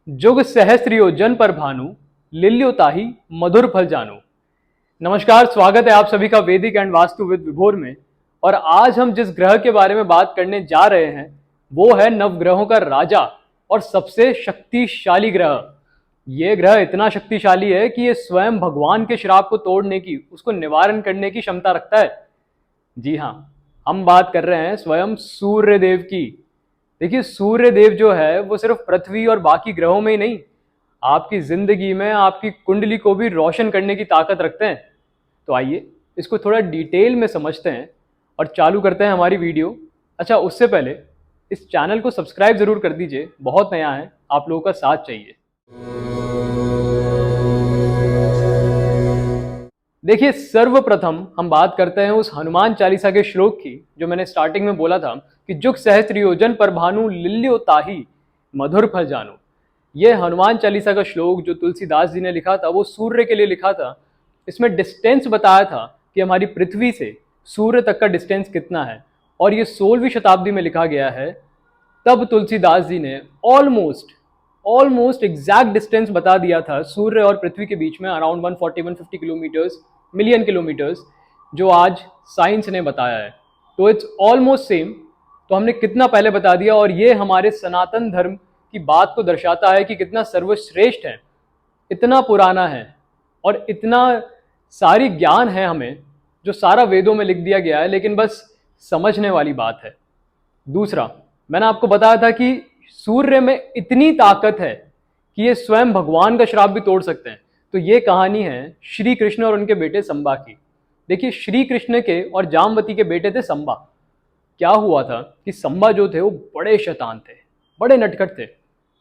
जुग सहस्त्रियो जन पर भानु, लिल्यो ताहि मधुर फल जानू। नमस्कार, स्वागत है आप सभी का वैदिक एंड वास्तु विद विभोर में। और आज हम जिस ग्रह के बारे में बात करने जा रहे हैं वो है नवग्रहों का राजा और सबसे शक्तिशाली ग्रह। ये ग्रह इतना शक्तिशाली है कि ये स्वयं भगवान के श्राप को तोड़ने की, उसको निवारण करने की क्षमता रखता है। जी हाँ, हम बात कर रहे हैं स्वयं सूर्य देव की। देखिए, सूर्य देव जो है वो सिर्फ पृथ्वी और बाकी ग्रहों में ही नहीं, आपकी जिंदगी में आपकी कुंडली को भी रोशन करने की ताकत रखते हैं। तो आइए इसको थोड़ा डिटेल में समझते हैं और चालू करते हैं हमारी वीडियो। अच्छा, उससे पहले इस चैनल को सब्सक्राइब जरूर कर दीजिए, बहुत नया है, आप लोगों का साथ चाहिए। देखिए, सर्वप्रथम हम बात करते हैं उस हनुमान चालीसा के श्लोक की जो मैंने स्टार्टिंग में बोला था कि जुग सहस्त्र योजन पर भानु, लिल्यो ताहि मधुर फल जानू। ये हनुमान चालीसा का श्लोक जो तुलसीदास जी ने लिखा था वो सूर्य के लिए लिखा था। इसमें डिस्टेंस बताया था कि हमारी पृथ्वी से सूर्य तक का डिस्टेंस कितना है, और ये 16वीं शताब्दी में लिखा गया है। तब तुलसीदास जी ने ऑलमोस्ट एग्जैक्ट डिस्टेंस बता दिया था सूर्य और पृथ्वी के बीच में, अराउंड 140-150 किलोमीटर्स, मिलियन किलोमीटर्स, जो आज साइंस ने बताया है। तो इट्स ऑलमोस्ट सेम। तो हमने कितना पहले बता दिया, और ये हमारे सनातन धर्म की बात को दर्शाता है कि कितना सर्वश्रेष्ठ है, इतना पुराना है और इतना सारी ज्ञान है हमें जो सारा वेदों में लिख दिया गया है, लेकिन बस समझने वाली बात है। दूसरा, मैंने आपको बताया था कि सूर्य में इतनी ताकत है कि ये स्वयं भगवान का श्राप भी तोड़ सकते हैं। तो ये कहानी है श्री कृष्ण और उनके बेटे संबा की। देखिए, श्री कृष्ण के और जामवती के बेटे थे संबा। क्या हुआ था कि संबा जो थे वो बड़े शैतान थे, बड़े नटखट थे।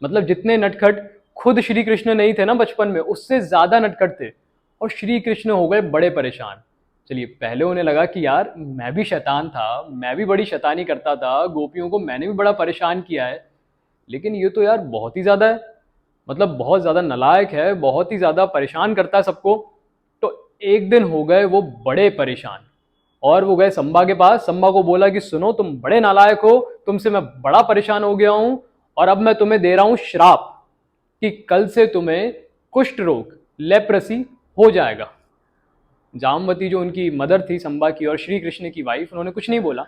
मतलब जितने नटखट खुद श्री कृष्ण नहीं थे ना बचपन में, उससे ज्यादा नटखट थे। और श्री कृष्ण हो गए बड़े परेशान। चलिए, पहले उन्हें लगा कि यार मैं भी शैतान था, मैं भी बड़ी शैतानी करता था, गोपियों को मैंने भी बड़ा परेशान किया है, लेकिन ये तो यार बहुत ही ज्यादा है, मतलब बहुत ज्यादा नालायक है, बहुत ही ज्यादा परेशान करता है सबको। तो एक दिन हो गए वो बड़े परेशान, और वो गए संबा के पास। संबा को बोला कि सुनो, तुम बड़े नालायक हो, तुमसे मैं बड़ा परेशान हो गया हूं, और अब मैं तुम्हें दे रहा हूं श्राप कि कल से तुम्हें कुष्ठ रोग, लेप्रेसी हो जाएगा। जामवती जो उनकी मदर थी संबा की और श्री कृष्ण की वाइफ, उन्होंने कुछ नहीं बोला।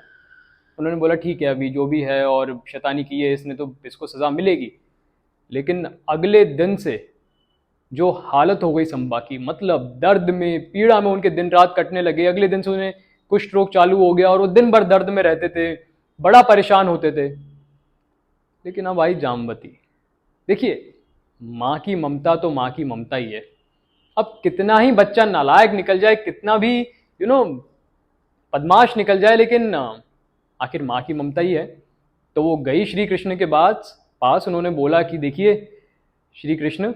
उन्होंने बोला ठीक है, अभी जो भी है, और शैतानी की है इसने तो इसको सजा मिलेगी। लेकिन अगले दिन से जो हालत हो गई संबा की, मतलब दर्द में, पीड़ा में उनके दिन रात कटने लगे। अगले दिन से उन्हें कुष्ठ रोग चालू हो गया और वो दिन भर दर्द में रहते थे, बड़ा परेशान होते थे। लेकिन अब आई जामवती। देखिए, माँ की ममता तो माँ की ममता ही है। अब कितना ही बच्चा नालायक निकल जाए, कितना भी बदमाश निकल जाए, लेकिन आखिर माँ की ममता ही है। तो वो गई श्री कृष्ण के पास, उन्होंने बोला कि देखिए श्री कृष्ण,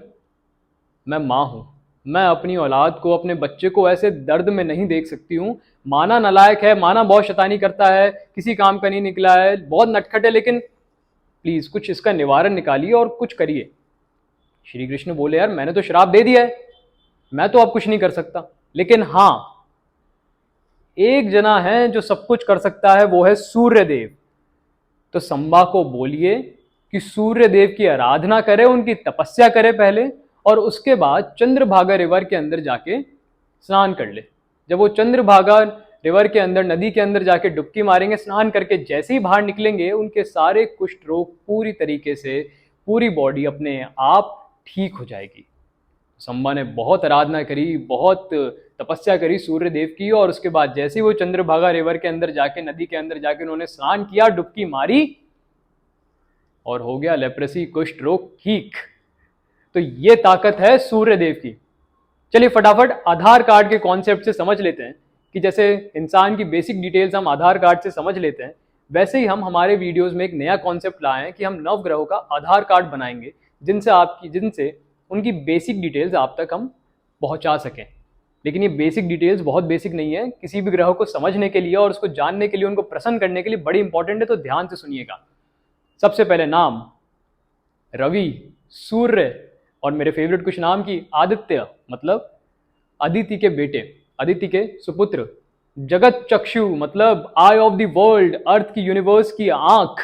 मैं माँ हूँ, मैं अपनी औलाद को, अपने बच्चे को ऐसे दर्द में नहीं देख सकती हूँ। माना नालायक है, माना बहुत शैतानी करता है, किसी काम का नहीं निकला है, बहुत नटखट है, लेकिन प्लीज कुछ इसका निवारण निकालिए और कुछ करिए। श्री कृष्ण बोले यार मैंने तो श्राप दे दिया है, मैं तो अब कुछ नहीं कर सकता। लेकिन हाँ, एक जना है जो सब कुछ कर सकता है, वो है सूर्य देव। तो संबा को बोलिए कि सूर्य देव की आराधना करे, उनकी तपस्या करे पहले, और उसके बाद चंद्रभागा रिवर के अंदर जाके स्नान कर ले। जब वो चंद्रभागा रिवर के अंदर, नदी के अंदर जाके डुबकी मारेंगे, स्नान करके जैसे ही बाहर निकलेंगे, उनके सारे कुष्ठ रोग पूरी तरीके से, पूरी बॉडी अपने आप ठीक हो जाएगी। संबा ने बहुत आराधना करी, बहुत तपस्या करी सूर्य देव की, और उसके बाद जैसे ही वो चंद्रभागा रिवर के अंदर जाके, नदी के अंदर जाके उन्होंने स्नान किया, डुबकी मारी, और हो गया लेप्रेसी, कुष्ठ रोग ठीक। तो ये ताकत है सूर्य देव की। चलिए फटाफट आधार कार्ड के कॉन्सेप्ट से समझ लेते हैं कि जैसे इंसान की बेसिक डिटेल्स हम आधार कार्ड से समझ लेते हैं, वैसे ही हम हमारे वीडियोस में एक नया कॉन्सेप्ट लाए हैं कि हम नवग्रहों का आधार कार्ड बनाएंगे, जिनसे उनकी बेसिक डिटेल्स आप तक हम पहुंचा सकें। लेकिन ये बेसिक डिटेल्स बहुत बेसिक नहीं है, किसी भी ग्रह को समझने के लिए और उसको जानने के लिए, उनको प्रसन्न करने के लिए बड़ी इंपॉर्टेंट है। तो ध्यान से सुनिएगा। सबसे पहले नाम रवि, सूर्य, और मेरे फेवरेट कुछ नाम की आदित्य, मतलब अदिति के बेटे, अदिति के सुपुत्र। जगत चक्षु, मतलब आई ऑफ द वर्ल्ड, अर्थ की, यूनिवर्स की आंख।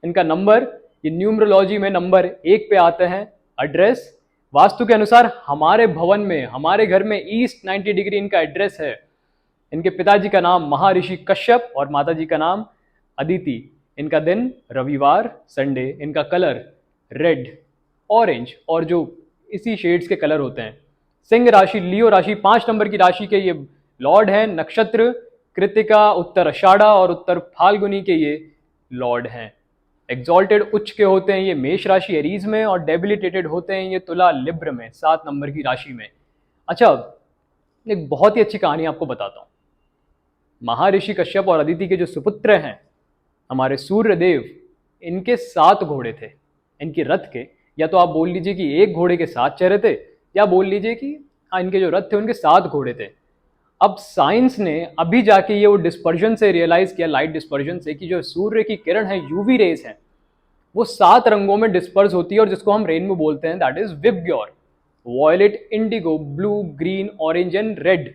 इनका नंबर, ये न्यूमरोलॉजी में नंबर 1 पे आते हैं, एड्रेस वास्तु के अनुसार हमारे भवन में, हमारे घर में ईस्ट 90 डिग्री इनका एड्रेस है। इनके पिताजी का नाम महर्षि कश्यप और माताजी का नाम अदिति। इनका दिन रविवार संडे। इनका कलर रेड, ऑरेंज और जो इसी शेड्स के कलर होते हैं। सिंह राशि, लियो राशि, 5 नंबर की राशि के ये लॉर्ड हैं। नक्षत्र कृतिका, उत्तर आषाढ़ा और उत्तर फाल्गुनी के ये लॉर्ड हैं। एग्जॉल्टेड उच्च के होते हैं ये मेष राशि एरीज में, और डेबिलिटेटेड होते हैं ये तुला लिब्र में, 7 नंबर की राशि में। अच्छा, एक बहुत ही अच्छी कहानी आपको बताता हूँ। महर्षि कश्यप और अदिति के जो सुपुत्र हैं हमारे सूर्यदेव, इनके 7 घोड़े थे इनके रथ के। या तो आप बोल लीजिए कि एक घोड़े के 7 चेहरे थे, या बोल लीजिए कि इनके जो रथ थे उनके 7 घोड़े थे। अब साइंस ने अभी जाके ये वो डिस्पर्जन से रियलाइज किया, लाइट डिस्पर्जन से, कि जो सूर्य की किरण है, यूवी रेज है, वो 7 रंगों में डिस्पर्स होती है, और जिसको हम रेनबो बोलते हैं, that is VIBGYOR. Violet, indigo, blue, green, orange and red.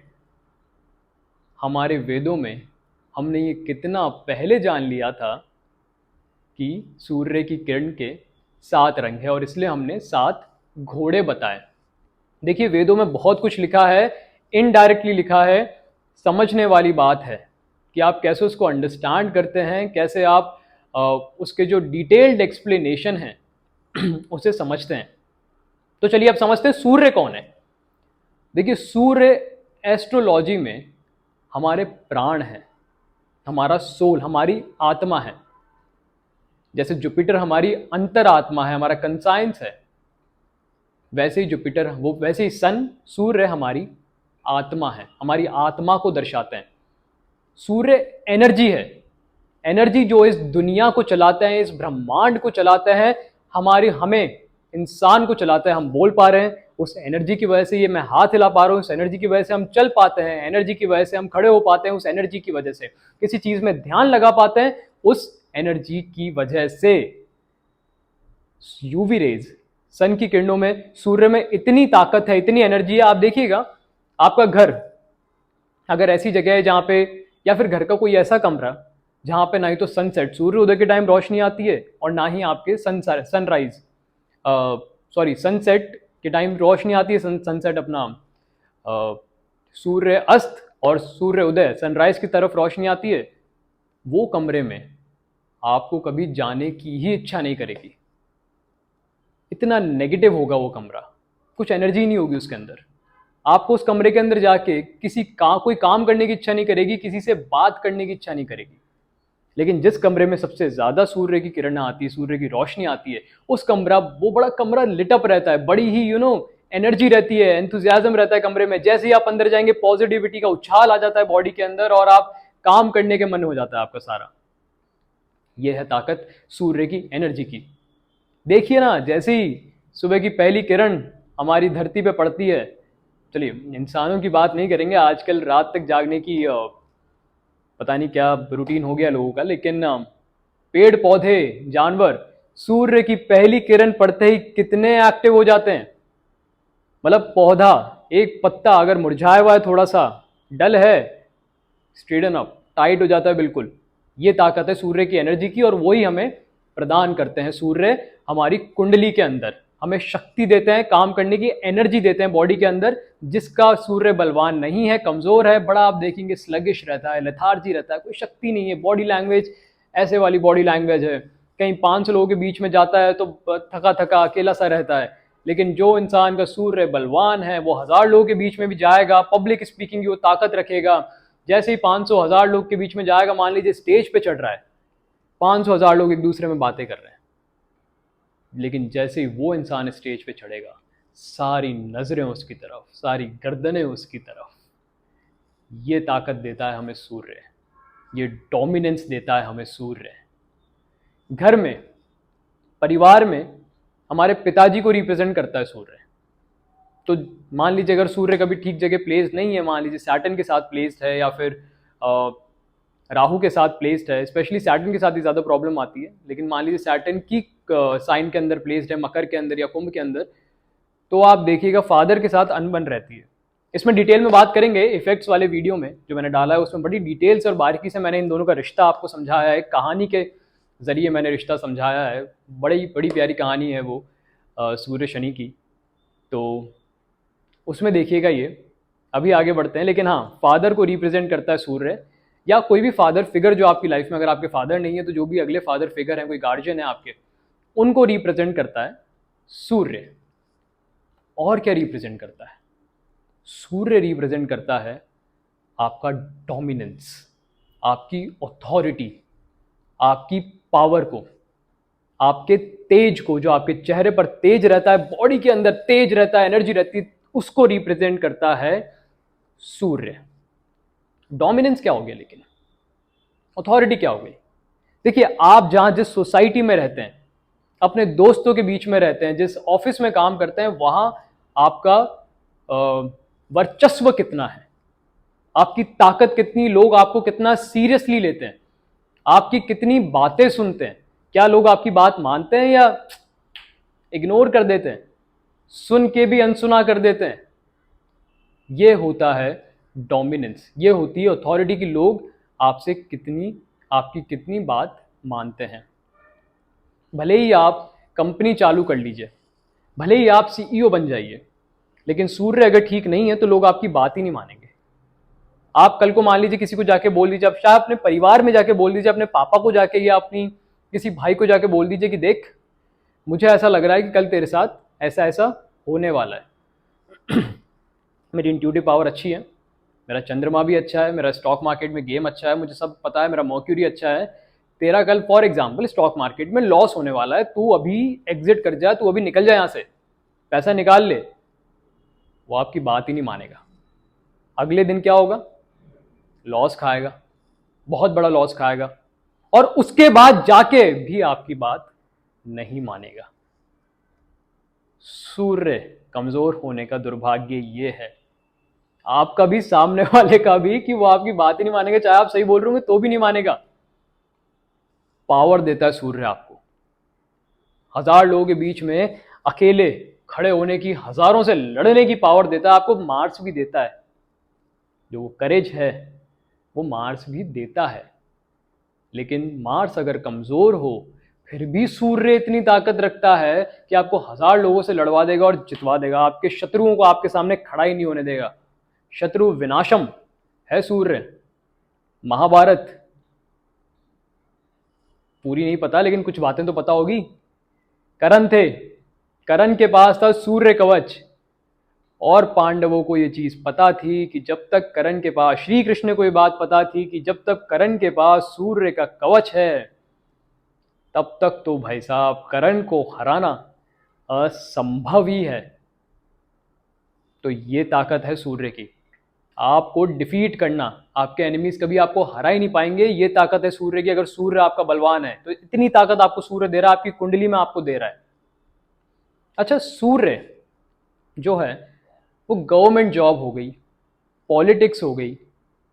हमारे वेदों में हमने ये कितना पहले जान लिया था कि सूर्य की किरण के 7 रंग है, और इसलिए हमने 7 घोड़े बताए। देखिए, वेदों में बहुत कुछ लिखा है, इनडायरेक्टली लिखा है, समझने वाली बात है कि आप कैसे उसको अंडरस्टैंड करते हैं, कैसे आप उसके जो डिटेल्ड एक्सप्लेनेशन है उसे समझते हैं। तो चलिए अब समझते हैं सूर्य कौन है। देखिए, सूर्य एस्ट्रोलॉजी में हमारे प्राण है, हमारा सोल, हमारी आत्मा है। जैसे जुपिटर हमारी अंतरात्मा है, हमारा कंसाइंस है, वैसे ही जुपिटर, वो वैसे ही सन, सूर्य हमारी आत्मा है, हमारी आत्मा को दर्शाते हैं। सूर्य एनर्जी है, एनर्जी जो इस दुनिया को चलाते हैं, इस ब्रह्मांड को चलाते हैं, हमें इंसान को चलाता है। हम बोल पा रहे हैं उस एनर्जी की वजह से, ये मैं हाथ हिला पा रहा हूँ उस एनर्जी की वजह से, हम चल पाते हैं एनर्जी की वजह से, हम खड़े हो पाते हैं उस एनर्जी की वजह से, किसी चीज में ध्यान लगा पाते हैं उस एनर्जी की वजह से। यूवी रेज, सन की किरणों में, सूर्य में इतनी ताकत है, इतनी एनर्जी है। आप देखिएगा, आपका घर अगर ऐसी जगह है जहां पे, या फिर घर का कोई ऐसा कमरा जहां पे ना ही तो सनसेट, सूर्योदय के टाइम रोशनी आती है, और ना ही आपके सनराइज, सनसेट के टाइम रोशनी आती है, सनसेट अपना सूर्य अस्त और सूर्य उदय, सनराइज की तरफ रोशनी आती है, वो कमरे में आपको कभी जाने की ही इच्छा नहीं करेगी। इतना नेगेटिव होगा वो कमरा, कुछ एनर्जी नहीं होगी उसके अंदर। आपको उस कमरे के अंदर जाके कोई काम करने की इच्छा नहीं करेगी, किसी से बात करने की इच्छा नहीं करेगी। लेकिन जिस कमरे में सबसे ज्यादा सूर्य की किरण आती है, सूर्य की रोशनी आती है, वो बड़ा कमरा लिटअप रहता है, बड़ी ही एनर्जी रहती है, एंथुजियाज्म रहता है कमरे में। जैसे ही आप अंदर जाएंगे, पॉजिटिविटी का उछाल आ जाता है बॉडी के अंदर, और आप काम करने के मन हो जाता है आपका सारा। यह है ताकत सूर्य की एनर्जी की। देखिए ना, जैसे ही सुबह की पहली किरण हमारी धरती पे पड़ती है, चलिए इंसानों की बात नहीं करेंगे, आजकल रात तक जागने की पता नहीं क्या रूटीन हो गया लोगों का, लेकिन पेड़ पौधे, जानवर, सूर्य की पहली किरण पड़ते ही कितने एक्टिव हो जाते हैं। मतलब पौधा, एक पत्ता अगर मुरझाया हुआ है, थोड़ा सा डल है, स्ट्रेटन अप, टाइट हो जाता है बिल्कुल। ये ताकत है सूर्य की एनर्जी की, और वही हमें प्रदान करते हैं सूर्य हमारी कुंडली के अंदर। हमें शक्ति देते हैं, काम करने की एनर्जी देते हैं बॉडी के अंदर। जिसका सूर्य बलवान नहीं है, कमजोर है, बड़ा आप देखेंगे स्लगिश रहता है, लेथार्जी रहता है, कोई शक्ति नहीं है। बॉडी लैंग्वेज ऐसे वाली बॉडी लैंग्वेज है, कहीं 500 लोगों के बीच में जाता है तो थका थका अकेला सा रहता है। लेकिन जो इंसान का सूर्य बलवान है, वो 1000 लोगों के बीच में भी जाएगा, पब्लिक स्पीकिंग की वो ताकत रखेगा। जैसे ही 500 1000 लोग के बीच में जाएगा, मान लीजिए स्टेज पे चढ़ रहा है, 500 1000 लोग एक दूसरे में बातें कर रहे हैं, लेकिन जैसे ही वो इंसान स्टेज पे चढ़ेगा, सारी नजरें उसकी तरफ, सारी गर्दनें उसकी तरफ। ये ताकत देता है हमें सूर्य, ये डोमिनेंस देता है हमें सूर्य। घर में, परिवार में हमारे पिताजी को रिप्रेजेंट करता है सूर्य। तो मान लीजिए अगर सूर्य कभी ठीक जगह प्लेस नहीं है, मान लीजिए सैटर्न के साथ प्लेस्ड है, या फिर राहु के साथ प्लेस्ड है, स्पेशली सैटर्न के साथ ही ज़्यादा प्रॉब्लम आती है, लेकिन मान लीजिए सैटर्न की साइन के अंदर प्लेस्ड है, मकर के अंदर या कुंभ के अंदर, तो आप देखिएगा फादर के साथ अनबन रहती है। इसमें डिटेल में बात करेंगे इफेक्ट्स वाले वीडियो में जो मैंने डाला है, उसमें बड़ी डिटेल्स और बारीकी से मैंने इन दोनों का रिश्ता आपको समझाया है, कहानी के जरिए मैंने रिश्ता समझाया है। बड़ी बड़ी प्यारी कहानी है वो। सूर्य शनि की, तो उसमें देखिएगा ये, अभी आगे बढ़ते हैं, लेकिन हाँ फादर को रिप्रेजेंट करता है सूर्य, या कोई भी फादर फिगर जो आपकी लाइफ में, अगर आपके फादर नहीं है तो जो भी अगले फादर फिगर हैं, कोई गार्जियन है आपके, उनको रिप्रेजेंट करता है सूर्य। और क्या रिप्रेजेंट करता है? सूर्य रिप्रेजेंट करता है आपका डोमिनेंस, आपकी अथॉरिटी, आपकी पावर को, आपके तेज को, जो आपके चेहरे पर तेज रहता है, बॉडी के अंदर तेज रहता है, एनर्जी रहती है, उसको रिप्रेजेंट करता है सूर्य। डोमिनेंस क्या हो गया, लेकिन अथॉरिटी क्या हो गई? देखिए, आप जहां जिस सोसाइटी में रहते हैं, अपने दोस्तों के बीच में रहते हैं, जिस ऑफिस में काम करते हैं, वहां आपका वर्चस्व कितना है, आपकी ताकत कितनी, लोग आपको कितना सीरियसली लेते हैं, आपकी कितनी बातें सुनते हैं, क्या लोग आपकी बात मानते हैं या इग्नोर कर देते हैं, सुन के भी अनसुना कर देते हैं। ये होता है डोमिनेंस, ये होती है अथॉरिटी की लोग आपसे कितनी, आपकी कितनी बात मानते हैं। भले ही आप कंपनी चालू कर लीजिए, भले ही आप सीईओ बन जाइए, लेकिन सूर्य अगर ठीक नहीं है तो लोग आपकी बात ही नहीं मानेंगे। आप कल को मान लीजिए किसी को जाके बोल दीजिए, आप शायद अपने परिवार में जाके बोल दीजिए, अपने पापा को जाके या अपनी किसी भाई को जाके बोल दीजिए कि देख, मुझे ऐसा लग रहा है कि कल तेरे साथ ऐसा ऐसा होने वाला है। मेरी इंट्यूटिव पावर अच्छी है, मेरा चंद्रमा भी अच्छा है, मेरा स्टॉक मार्केट में गेम अच्छा है, मुझे सब पता है, मेरा मर्क्यूरी अच्छा है, तेरा कल फॉर एग्जाम्पल स्टॉक मार्केट में लॉस होने वाला है, तू अभी एग्जिट कर जा, तू अभी निकल जा, यहाँ से पैसा निकाल ले। वो आपकी बात ही नहीं मानेगा। अगले दिन क्या होगा? लॉस खाएगा, बहुत बड़ा लॉस खाएगा, और उसके बाद जाके भी आपकी बात नहीं मानेगा। सूर्य कमजोर होने का दुर्भाग्य ये है, आपका भी सामने वाले का भी, कि वो आपकी बात ही नहीं मानेगा, चाहे आप सही बोल रहे होंगे तो भी नहीं मानेगा। पावर देता है सूर्य आपको, 1000 लोगों के बीच में अकेले खड़े होने की, हजारों से लड़ने की पावर देता है आपको। मार्स भी देता है, जो करेज है वो मार्स भी देता है, लेकिन मार्स अगर कमजोर हो फिर भी सूर्य इतनी ताकत रखता है कि आपको 1000 लोगों से लड़वा देगा और जितवा देगा, आपके शत्रुओं को आपके सामने खड़ा ही नहीं होने देगा। शत्रु विनाशम है सूर्य। महाभारत पूरी नहीं पता, लेकिन कुछ बातें तो पता होगी। कर्ण थे, कर्ण के पास था सूर्य कवच, और पांडवों को ये चीज पता थी कि जब तक कर्ण के पास, श्री कृष्ण को ये बात पता थी कि जब तक कर्ण के पास सूर्य का कवच है, तब तक तो भाई साहब कर्ण को हराना असंभव ही है। तो ये ताकत है सूर्य की, आपको डिफीट करना, आपके एनिमीज कभी आपको हरा ही नहीं पाएंगे, ये ताकत है सूर्य की। अगर सूर्य आपका बलवान है तो इतनी ताकत आपको सूर्य दे रहा है, आपकी कुंडली में आपको दे रहा है। अच्छा, सूर्य जो है वो गवर्नमेंट जॉब हो गई, पॉलिटिक्स हो गई,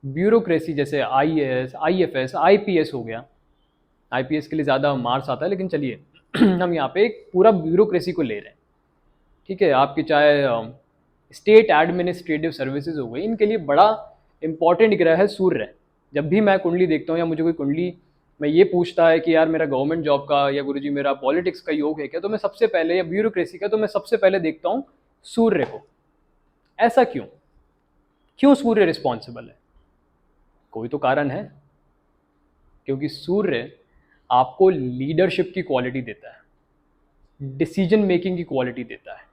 ब्यूरोक्रेसी जैसे आईएएस, आईएफएस, आईपीएस हो गया। आईपीएस के लिए ज़्यादा मार्क्स आता है, लेकिन चलिए हम यहाँ पे एक पूरा ब्यूरोक्रेसी को ले रहे हैं, ठीक है। आपके चाहे स्टेट एडमिनिस्ट्रेटिव सर्विसेज हो गई, इनके लिए बड़ा इंपॉर्टेंट ग्रह है सूर्य। जब भी मैं कुंडली देखता हूँ या मुझे कोई कुंडली में ये पूछता है कि यार मेरा गवर्नमेंट जॉब का या गुरुजी मेरा पॉलिटिक्स का योग है क्या, तो मैं सबसे पहले, या ब्यूरोक्रेसी का, तो मैं सबसे पहले देखता हूँ सूर्य को। ऐसा क्यों? क्यों सूर्य रिस्पॉन्सिबल है? कोई तो कारण है। क्योंकि सूर्य आपको लीडरशिप की क्वालिटी देता है, डिसीजन मेकिंग की क्वालिटी देता है,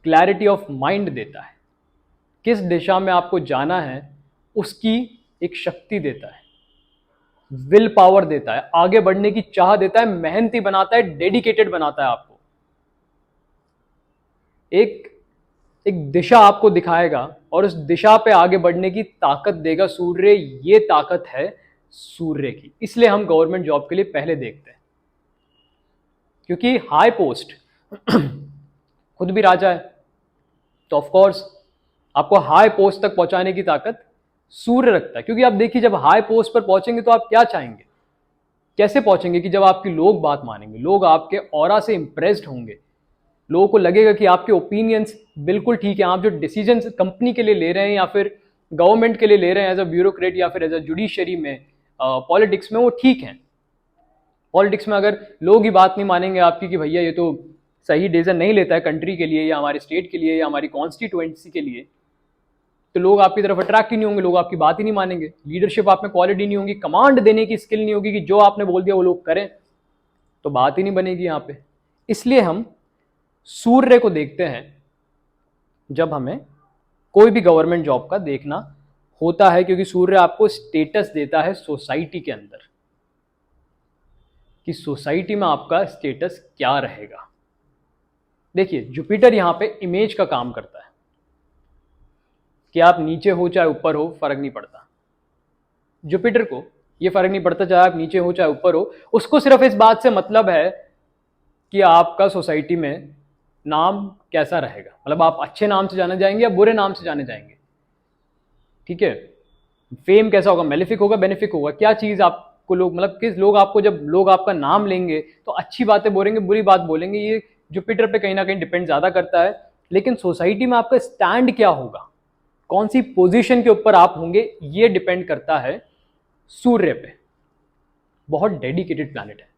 क्लैरिटी ऑफ माइंड देता है, किस दिशा में आपको जाना है उसकी एक शक्ति देता है, विल पावर देता है, आगे बढ़ने की चाह देता है, मेहनती बनाता है, डेडिकेटेड बनाता है आपको। एक दिशा आपको दिखाएगा और उस दिशा पे आगे बढ़ने की ताकत देगा सूर्य। ये ताकत है सूर्य की, इसलिए हम गवर्नमेंट जॉब के लिए पहले देखते हैं। क्योंकि हाई पोस्ट खुद भी राजा है, तो ऑफ कोर्स आपको हाई पोस्ट तक पहुंचाने की ताकत सूर्य रखता है। क्योंकि आप देखिए, जब हाई पोस्ट पर पहुंचेंगे तो आप क्या चाहेंगे, कैसे पहुंचेंगे? कि जब आपकी लोग बात मानेंगे, लोग आपके ऑरा से इंप्रेस्ड होंगे, लोगों को लगेगा कि आपके ओपिनियंस बिल्कुल ठीक है, आप जो डिसीजन कंपनी के लिए ले रहे हैं या फिर गवर्नमेंट के लिए ले रहे हैं एज अ ब्यूरोक्रेट या फिर एज अ जुडिशरी में, पॉलिटिक्स में, वो ठीक है। पॉलिटिक्स में अगर लोग ही बात नहीं मानेंगे आपकी कि भैया ये तो सही डिसीजन नहीं लेता है कंट्री के लिए या हमारे स्टेट के लिए या हमारी कॉन्स्टिट्यूएंसी के लिए, तो लोग आपकी तरफ अट्रैक्ट ही नहीं होंगे, लोग आपकी बात ही नहीं मानेंगे, लीडरशिप आप में क्वालिटी नहीं होगी, कमांड देने की स्किल नहीं होगी कि जो आपने बोल दिया वो लोग करें, तो बात ही नहीं बनेगी यहाँ पे। इसलिए हम सूर्य को देखते हैं जब हमें कोई भी गवर्नमेंट जॉब का देखना होता है, क्योंकि सूर्य आपको स्टेटस देता है सोसाइटी के अंदर कि सोसाइटी में आपका स्टेटस क्या रहेगा। देखिए जुपिटर यहां पे इमेज का काम करता है कि आप नीचे हो चाहे ऊपर हो, फर्क नहीं पड़ता। जुपिटर को ये फर्क नहीं पड़ता चाहे आप नीचे हो चाहे ऊपर हो, उसको सिर्फ इस बात से मतलब है कि आपका सोसाइटी में नाम कैसा रहेगा, मतलब आप अच्छे नाम से जाने जाएंगे या बुरे नाम से जाने जाएंगे। ठीक है, फेम कैसा होगा, मेलिफिक होगा बेनिफिक होगा, क्या चीज आपको लोग, मतलब किस लोग आपको, जब लोग आपका नाम लेंगे तो अच्छी बातें बोलेंगे बुरी बात बोलेंगे, ये जुपिटर पे कहीं ना कहीं डिपेंड ज्यादा करता है। लेकिन सोसाइटी में आपका स्टैंड क्या होगा, कौन सी पोजीशन के ऊपर आप होंगे, ये डिपेंड करता है सूर्य पे। बहुत डेडिकेटेड प्लैनेट है,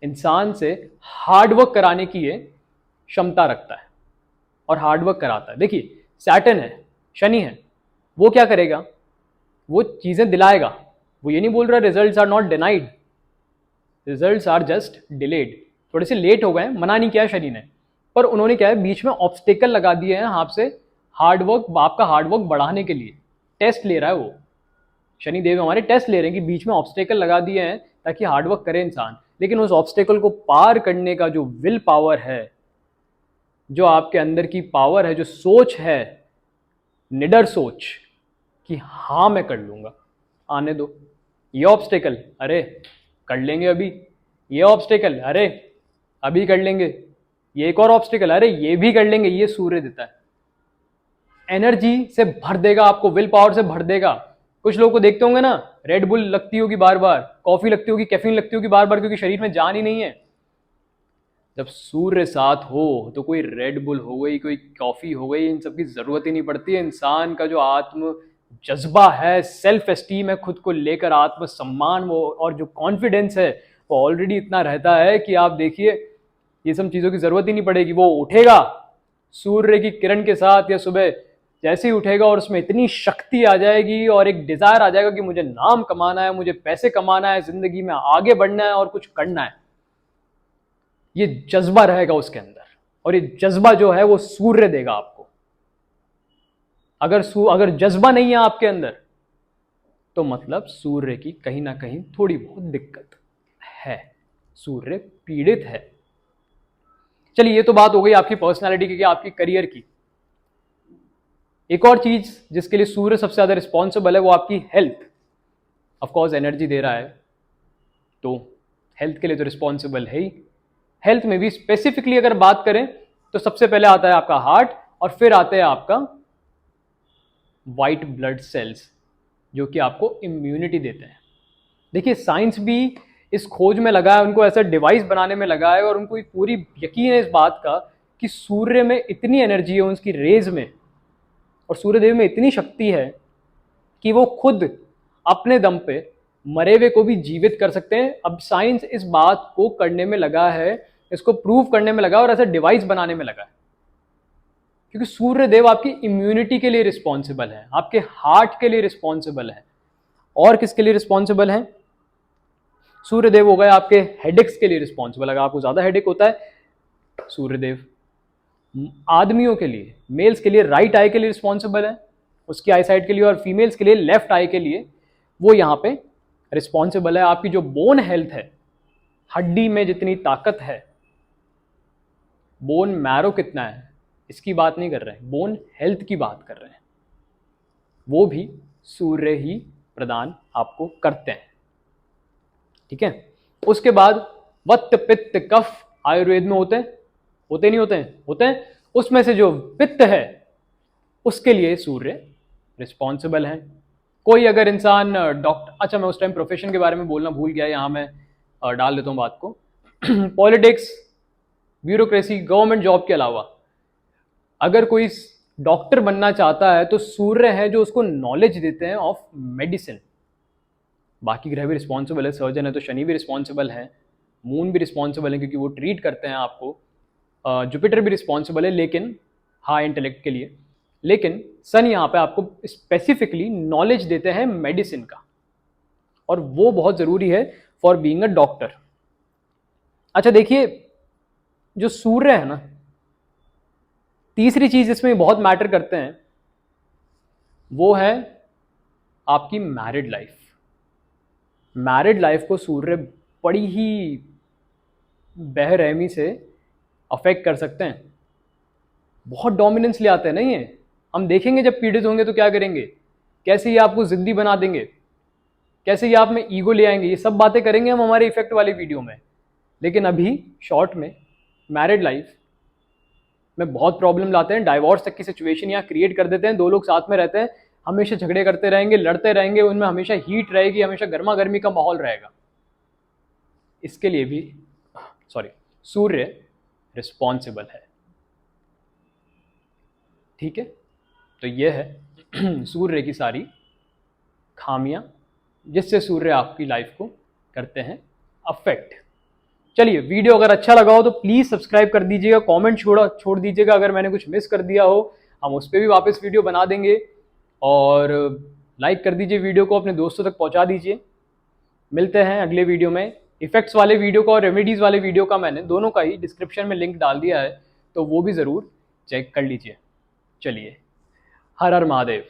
इंसान से हार्डवर्क कराने की ये क्षमता रखता है और हार्डवर्क कराता है। देखिए सैटर्न है, शनि है, वो क्या करेगा, वो चीजें दिलाएगा। वो ये नहीं बोल रहा results are not denied, results are just delayed, थोड़े से लेट हो गए, मना नहीं किया शनि ने, पर उन्होंने क्या है बीच में ऑब्स्टेकल लगा दिए हैं आपसे हार्डवर्क, आपका हार्डवर्क बढ़ाने के लिए टेस्ट ले रहा है वो। शनि देव हमारे टेस्ट ले रहे हैं कि बीच में ऑब्स्टेकल लगा दिए हैं ताकि हार्डवर्क करे इंसान, लेकिन उस ऑब्स्टेकल को पार करने का जो विल पावर है, जो आपके अंदर की पावर है, जो सोच है, निडर सोच कि हाँ मैं कर लूंगा, आने दो। ये ऑब्स्टेकल अरे कर लेंगे अभी, ये ऑब्स्टेकल अरे अभी कर लेंगे, ये एक और ऑब्स्टेकल अरे ये भी कर लेंगे, ये सूर्य देता है। एनर्जी से भर देगा आपको, विल पावर से भर देगा। कुछ लोगों को देखते होंगे ना, रेड बुल लगती होगी बार बार, कॉफी लगती होगी, कैफीन लगती होगी बार बार, क्योंकि शरीर में जान ही नहीं है। जब सूर्य साथ हो तो कोई रेड बुल हो गई, कोई कॉफी हो गई, इन सब की जरूरत ही नहीं पड़ती है। इंसान का जो आत्म जज्बा है, सेल्फ एस्टीम है, खुद को लेकर आत्मसम्मान वो और जो कॉन्फिडेंस है वो ऑलरेडी इतना रहता है कि आप देखिए ये सब चीज़ों की ज़रूरत ही नहीं पड़ेगी। वो उठेगा सूर्य की किरण के साथ या सुबह जैसे ही उठेगा और उसमें इतनी शक्ति आ जाएगी और एक डिज़ायर आ जाएगा कि मुझे नाम कमाना है, मुझे पैसे कमाना है, ज़िंदगी में आगे बढ़ना है और कुछ करना है। ये जज्बा रहेगा उसके अंदर, और ये जज्बा जो है वो सूर्य देगा आपको। अगर जज्बा नहीं है आपके अंदर तो मतलब सूर्य की कहीं ना कहीं थोड़ी बहुत दिक्कत है, सूर्य पीड़ित है। चलिए ये तो बात हो गई आपकी पर्सनालिटी की, आपकी करियर की। एक और चीज जिसके लिए सूर्य सबसे ज्यादा रिस्पॉन्सिबल है वो आपकी हेल्थ। ऑफ कोर्स एनर्जी दे रहा है तो हेल्थ के लिए तो रिस्पॉन्सिबल है ही। हेल्थ में भी स्पेसिफिकली अगर बात करें तो सबसे पहले आता है आपका हार्ट और फिर आते हैं आपका वाइट ब्लड सेल्स, जो कि आपको इम्यूनिटी देते हैं। देखिए साइंस भी इस खोज में लगा है, उनको ऐसा डिवाइस बनाने में लगा है और उनको पूरी यकीन है इस बात का कि सूर्य में इतनी एनर्जी है उसकी रेज में, और सूर्यदेव में इतनी शक्ति है कि वो खुद अपने दम पे मरे हुए को भी जीवित कर सकते हैं। अब साइंस इस बात को करने में लगा है, इसको प्रूव करने में लगा और ऐसा डिवाइस बनाने में लगा है, क्योंकि सूर्यदेव आपकी इम्यूनिटी के लिए रिस्पॉन्सिबल है, आपके हार्ट के लिए रिस्पॉन्सिबल है। और किसके लिए रिस्पॉन्सिबल है? सूर्यदेव हो गए आपके हेडेक्स के लिए रिस्पॉन्सिबल। अगर आपको ज्यादा हेडेक होता है, सूर्यदेव आदमियों के लिए, मेल्स के लिए राइट आई के लिए रिस्पॉन्सिबल है, उसकी आई साइड के लिए, और फीमेल्स के लिए लेफ्ट आई के लिए वो यहाँ पे रिस्पॉन्सिबल है। आपकी जो बोन हेल्थ है, हड्डी में जितनी ताकत है, बोन मैरो कितना है, इसकी बात नहीं कर रहे हैं, बोन हेल्थ की बात कर रहे हैं, वो भी सूर्य ही प्रदान आपको करते हैं। ठीक है, उसके बाद वत्त पित्त कफ आयुर्वेद में होते हैं, होते नहीं होते हैं, होते हैं। उसमें से जो पित्त है उसके लिए सूर्य रिस्पॉन्सिबल है। कोई अगर इंसान डॉक्टर, अच्छा मैं उस टाइम प्रोफेशन के बारे में बोलना भूल गया, यहाँ मैं डाल देता हूँ बात को। पॉलिटिक्स, ब्यूरोक्रेसी, गवर्नमेंट जॉब के अलावा अगर कोई डॉक्टर बनना चाहता है तो सूर्य है जो उसको नॉलेज देते हैं ऑफ मेडिसिन। बाकी ग्रह भी रिस्पॉन्सिबल है, सर्जन है तो शनि भी रिस्पॉन्सिबल है, मून भी रिस्पॉन्सिबल है क्योंकि वो ट्रीट करते हैं आपको। जुपिटर भी रिस्पॉन्सिबल है लेकिन हाई इंटेलेक्ट के लिए, लेकिन सन यहाँ पे आपको स्पेसिफिकली नॉलेज देते हैं मेडिसिन का, और वो बहुत ज़रूरी है फॉर बीइंग अ डॉक्टर। अच्छा देखिए, जो सूर्य है ना, तीसरी चीज इसमें बहुत मैटर करते हैं, वो है आपकी मैरिड लाइफ। मैरिड लाइफ को सूर्य बड़ी ही बेरहमी से अफेक्ट कर सकते हैं, बहुत डोमिनेंस ले आते हैं ना ये। हम देखेंगे जब पीड़ित होंगे तो क्या करेंगे, कैसे ये आपको जिद्दी बना देंगे, कैसे ये आप में ईगो ले आएंगे, ये सब बातें करेंगे हम हमारे इफेक्ट वाली वीडियो में। लेकिन अभी शॉर्ट में मैरिड लाइफ में बहुत प्रॉब्लम लाते हैं, डाइवोर्स तक की सिचुएशन यहाँ क्रिएट कर देते हैं। दो लोग साथ में रहते हैं, हमेशा झगड़े करते रहेंगे, लड़ते रहेंगे, उनमें हमेशा हीट रहेगी, हमेशा गर्मा गर्मी का माहौल रहेगा। इसके लिए भी सूर्य रिस्पॉन्सिबल है। ठीक है, तो ये है सूर्य की सारी खामियां जिससे सूर्य आपकी लाइफ को करते हैं अफेक्ट। चलिए, वीडियो अगर अच्छा लगा हो तो प्लीज़ सब्सक्राइब कर दीजिएगा, कमेंट छोड़ दीजिएगा अगर मैंने कुछ मिस कर दिया हो, हम उस पर भी वापस वीडियो बना देंगे। और लाइक कर दीजिए वीडियो को, अपने दोस्तों तक पहुंचा दीजिए। मिलते हैं अगले वीडियो में। इफेक्ट्स वाले वीडियो का और रेमेडीज़ वाले वीडियो का मैंने दोनों का ही डिस्क्रिप्शन में लिंक डाल दिया है, तो वो भी ज़रूर चेक कर लीजिए। चलिए, हर हर महादेव।